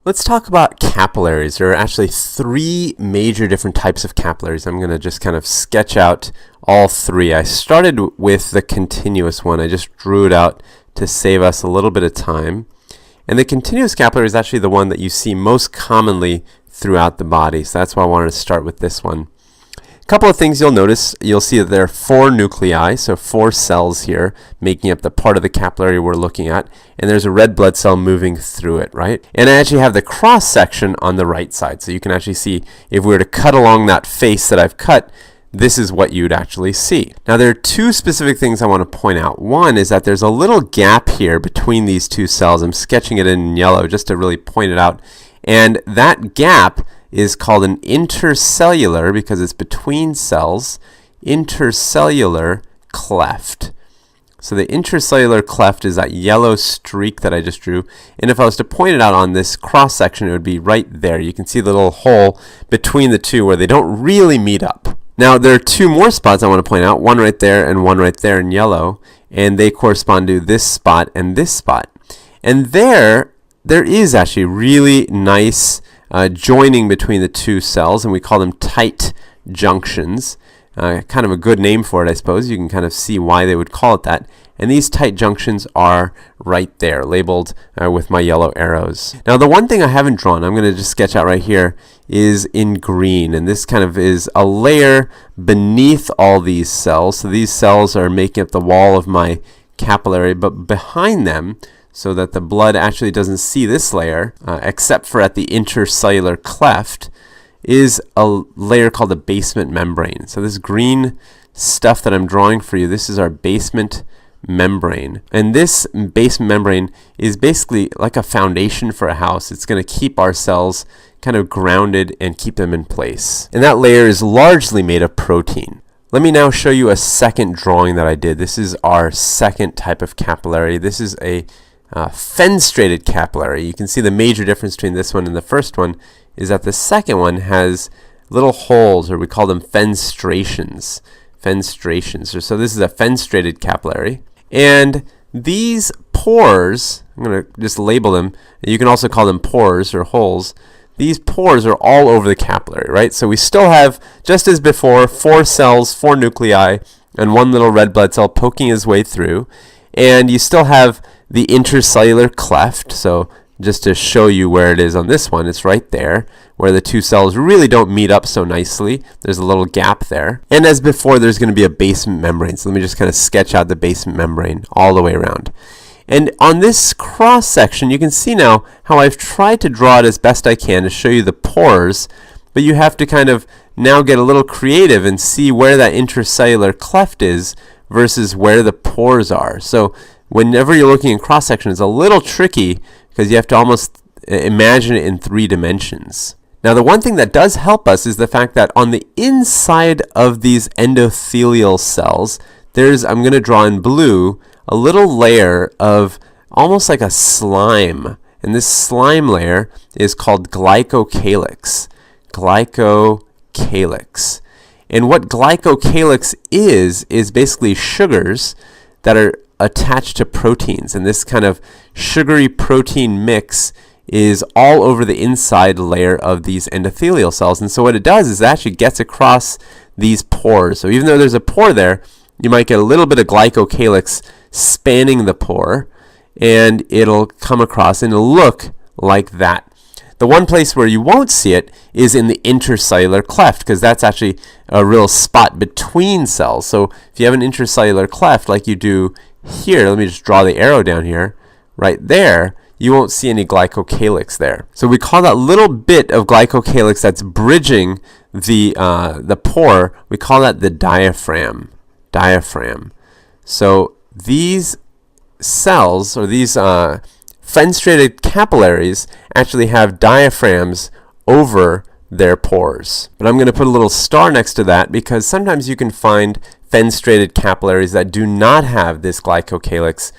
Let's talk about capillaries. There are actually three major different types of capillaries. I'm going to just kind of sketch out all three. I started with the continuous one. I just drew it out to save us a little bit of time. And the continuous capillary is actually the one that you see most commonly throughout the body. So that's why I wanted to start with this one. A couple of things you'll notice. You'll see that there are 4 nuclei, so 4 cells here making up the part of the capillary we're looking at, and there's a red blood cell moving through it, right? And I actually have the cross section on the right side, so you can actually see if we were to cut along that face that I've cut, this is what you'd actually see. Now there are 2 specific things I want to point out. One is that there's a little gap here between these 2 cells. I'm sketching it in yellow just to really point it out, and that gap is called an intercellular, because it's between cells, intercellular cleft. So the intercellular cleft is that yellow streak that I just drew, and if I was to point it out on this cross section, it would be right there. You can see the little hole between the 2 where they don't really meet up. Now there are 2 more spots I want to point out, one right there and one right there in yellow, and they correspond to this spot and this spot. And there is actually really nice joining between the 2 cells, and we call them tight junctions. Kind of a good name for it, I suppose. You can kind of see why they would call it that. And these tight junctions are right there, labeled with my yellow arrows. Now the one thing I haven't drawn, I'm going to just sketch out right here, is in green. And this kind of is a layer beneath all these cells. So these cells are making up the wall of my capillary, but behind them, so that the blood actually doesn't see this layer, except for at the intercellular cleft, is a layer called the basement membrane. So this green stuff that I'm drawing for you, this is our basement membrane. And this basement membrane is basically like a foundation for a house. It's going to keep our cells kind of grounded and keep them in place. And that layer is largely made of protein. Let me now show you a second drawing that I did. This is our second type of capillary. This is a fenestrated capillary. You can see the major difference between this one and the first one is that the second one has little holes, or we call them fenestrations. So this is a fenestrated capillary. And these pores, I'm going to just label them. You can also call them pores or holes. These pores are all over the capillary, right? So we still have, just as before, 4 cells, 4 nuclei, and 1 little red blood cell poking his way through. And you still have the intercellular cleft. So just to show you where it is on this one, it's right there where the 2 cells really don't meet up so nicely. There's a little gap there. And as before, there's going to be a basement membrane. So let me just kind of sketch out the basement membrane all the way around. And on this cross section, you can see now how I've tried to draw it as best I can to show you the pores, but you have to kind of now get a little creative and see where that intercellular cleft is versus where the pores are. So whenever you're looking in cross section, it's a little tricky because you have to almost imagine it in 3 dimensions. Now the one thing that does help us is the fact that on the inside of these endothelial cells, there's, I'm going to draw in blue, a little layer of almost like a slime. And this slime layer is called glycocalyx. Glycocalyx. And what glycocalyx is basically sugars that are attached to proteins. And this kind of sugary protein mix is all over the inside layer of these endothelial cells. And so what it does is it actually gets across these pores. So even though there's a pore there, you might get a little bit of glycocalyx spanning the pore, and it'll come across and it'll look like that. The one place where you won't see it is in the intercellular cleft, because that's actually a real spot between cells. So if you have an intercellular cleft like you do here, let me just draw the arrow down here, right there, you won't see any glycocalyx there. So we call that little bit of glycocalyx that's bridging the pore, we call that the diaphragm. So these cells, or these fenestrated capillaries, actually have diaphragms over their pores. But I'm going to put a little star next to that because sometimes you can find fenestrated capillaries that do not have this glycocalyx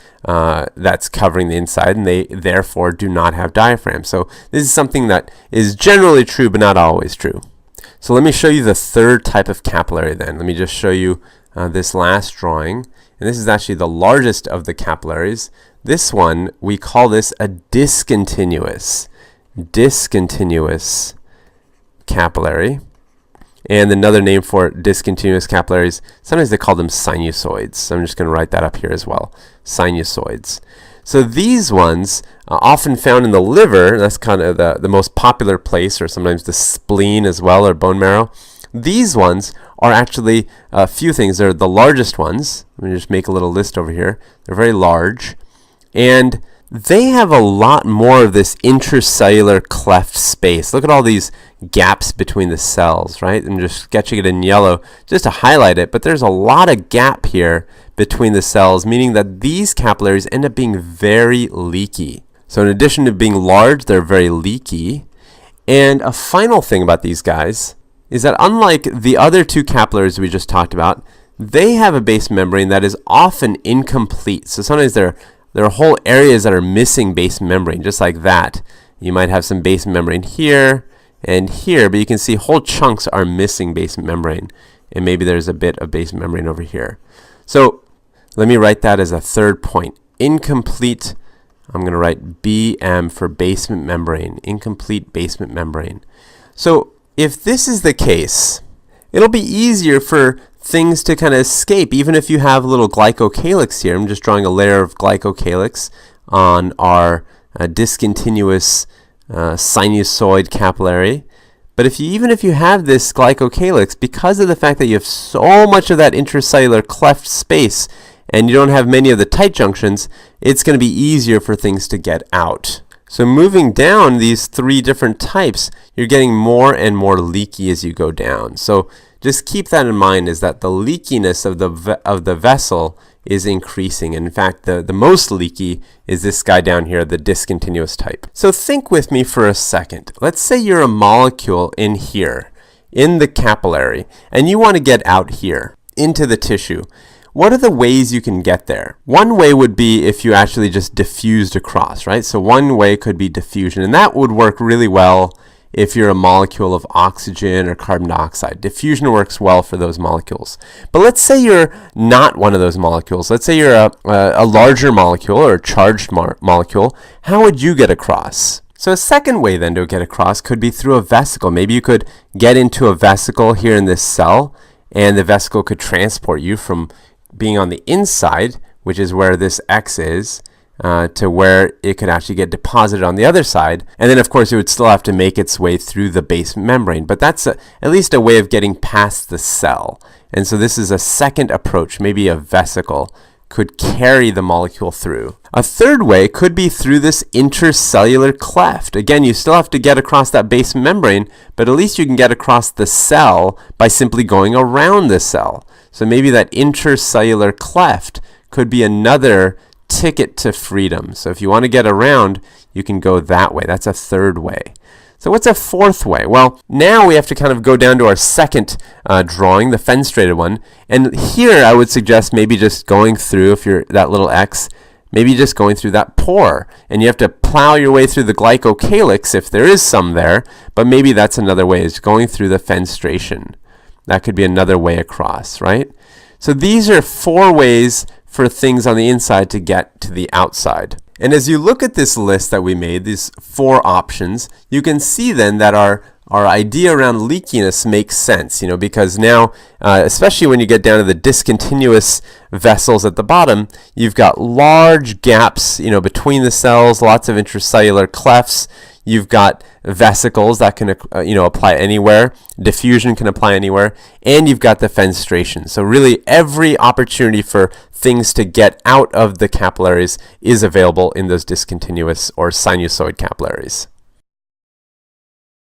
that's covering the inside, and they therefore do not have diaphragms. So this is something that is generally true but not always true. So let me show you the third type of capillary then. Let me just show you this last drawing. And this is actually the largest of the capillaries. This one, we call this a discontinuous discontinuous capillary. And another name for discontinuous capillaries, sometimes they call them sinusoids. So I'm just going to write that up here as well, sinusoids. So these ones, often found in the liver, that's kind of the most popular place, or sometimes the spleen as well, or bone marrow. These ones are actually a few things. They're the largest ones. Let me just make a little list over here. They're very large. And they have a lot more of this intracellular cleft space. Look at all these gaps between the cells, right? I'm just sketching it in yellow just to highlight it, but there's a lot of gap here between the cells, meaning that these capillaries end up being very leaky. So in addition to being large, they're very leaky. And a final thing about these guys is that unlike the other two capillaries we just talked about, they have a base membrane that is often incomplete. So sometimes there are whole areas that are missing base membrane, just like that. You might have some base membrane here and here, but you can see whole chunks are missing base membrane. And maybe there's a bit of base membrane over here. So let me write that as a third point. Incomplete, I'm going to write BM for basement membrane, incomplete basement membrane. So if this is the case, it'll be easier for things to kind of escape, even if you have a little glycocalyx here. I'm just drawing a layer of glycocalyx on our discontinuous sinusoid capillary. But even if you have this glycocalyx, because of the fact that you have so much of that intracellular cleft space and you don't have many of the tight junctions, it's going to be easier for things to get out. So moving down these three different types, you're getting more and more leaky as you go down. So just keep that in mind, is that the leakiness of the vessel is increasing. In fact, the most leaky is this guy down here, the discontinuous type. So think with me for a second. Let's say you're a molecule in here, in the capillary, and you want to get out here into the tissue. What are the ways you can get there? One way would be if you actually just diffused across, right? So one way could be diffusion, and that would work really well if you're a molecule of oxygen or carbon dioxide. Diffusion works well for those molecules. But let's say you're not one of those molecules. Let's say you're a larger molecule or a charged molecule. How would you get across? So a second way then to get across could be through a vesicle. Maybe you could get into a vesicle here in this cell, and the vesicle could transport you from being on the inside, which is where this X is, to where it could actually get deposited on the other side. And then of course it would still have to make its way through the base membrane, but that's at least a way of getting past the cell. And so this is a second approach. Maybe a vesicle could carry the molecule through. A third way could be through this intracellular cleft. Again, you still have to get across that base membrane, but at least you can get across the cell by simply going around the cell. So maybe that intracellular cleft could be another ticket to freedom. So if you want to get around, you can go that way. That's a third way. So what's a fourth way? Well, now we have to kind of go down to our second drawing, the fenestrated one. And here I would suggest maybe just going through, if you're that little X, maybe just going through that pore. And you have to plow your way through the glycocalyx if there is some there, but maybe that's another way, is going through the fenestration. That could be another way across, right? So these are four ways for things on the inside to get to the outside. And as you look at this list that we made, these four options, you can see then that our idea around leakiness makes sense, because now, especially when you get down to the discontinuous vessels at the bottom, you've got large gaps, between the cells, lots of intracellular clefts. You've got vesicles that can, apply anywhere. Diffusion can apply anywhere. And you've got the fenestration. So really every opportunity for things to get out of the capillaries is available in those discontinuous or sinusoid capillaries.